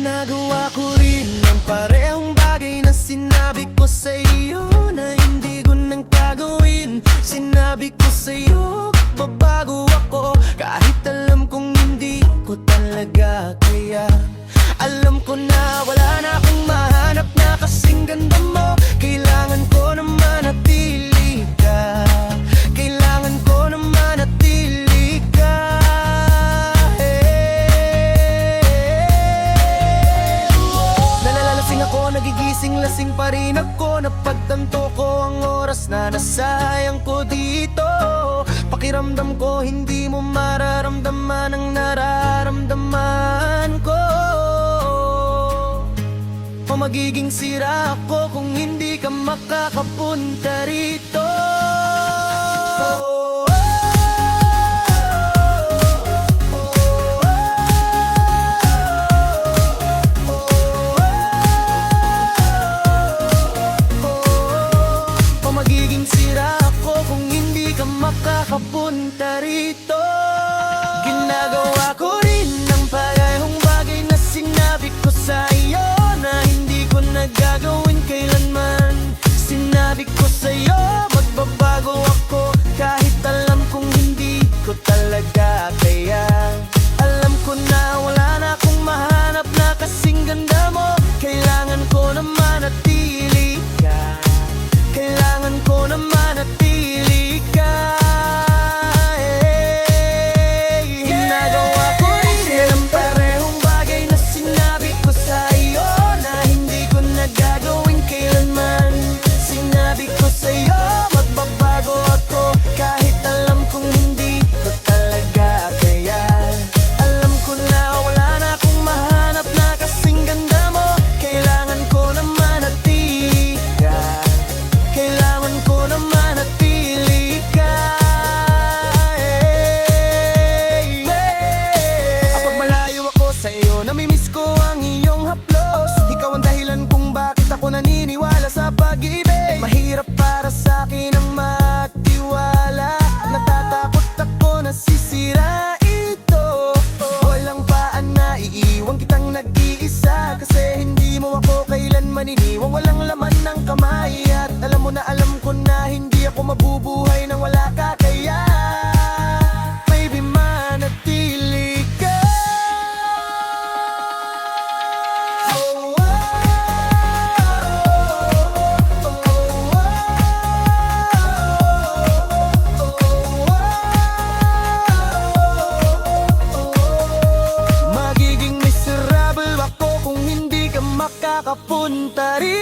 Ginagawa ko rin ang parehong bagay na sinabi ko sa iyo na hindi ko nang gagawin. Sinabi ko sa iyo, babago ako kahit alam kong hindi ko talaga kaya. Alam ko na wala na akong mahanap na kasing ganda mo. Kailangan ko na manatili ka. Kailangan ko na manatili ka. Nalalalasing ako, nagigising lasing pa rin ako. Napagtanto ko ang oras na nasayang ko dito. Pakiramdam ko hindi mo mararamdaman ang nararamdaman ko. O magiging sira ako kung hindi ka makakapunta rito. O magiging sira ako kung hindi ka makakapunta rito. Ginagawa ko rin ang parehong bagay na sinabi ko sa iyo na hindi ko nagagawin kailanman. Sinabi ko sa'yo, magbabago ako kahit alam kong hindi ko talaga kaya. Alam ko na wala na akong mahanap na kasing ganda mo. Kailangan ko na manatili ka. Kailangan ko na manatili ka. Ginagawa ko rin ang parehong bagay na sinabi ko sa iyo na hindi ko nagagawin kailanman. Sinabi ko sa iyo, magbabago ako kahit alam kong hindi ko talaga kaya. Alam ko na wala na akong mahanap na kasing ganda mo. Kailangan ko na manatili ka. Kailangan ko na manatili ka. Kapag malayo ako sa iyo, namimiss ko ang iyong haplos. Ikaw ang dahilan kung bakit ako naniniwala sa pag-ibig. Mahirap para sa akin ang magtiwala. Natatakot ako na sisira ito. Walang paan na iiwan kitang nag-iisa. Kasi hindi mo ako kailanman iniwang walang laman ng kamay. At alam mo na alam ko na hindi ako mabubuhay nang wala ka kaya. Baby, manatili ka. Magiging miserable ako kung hindi ka makakapunta rin.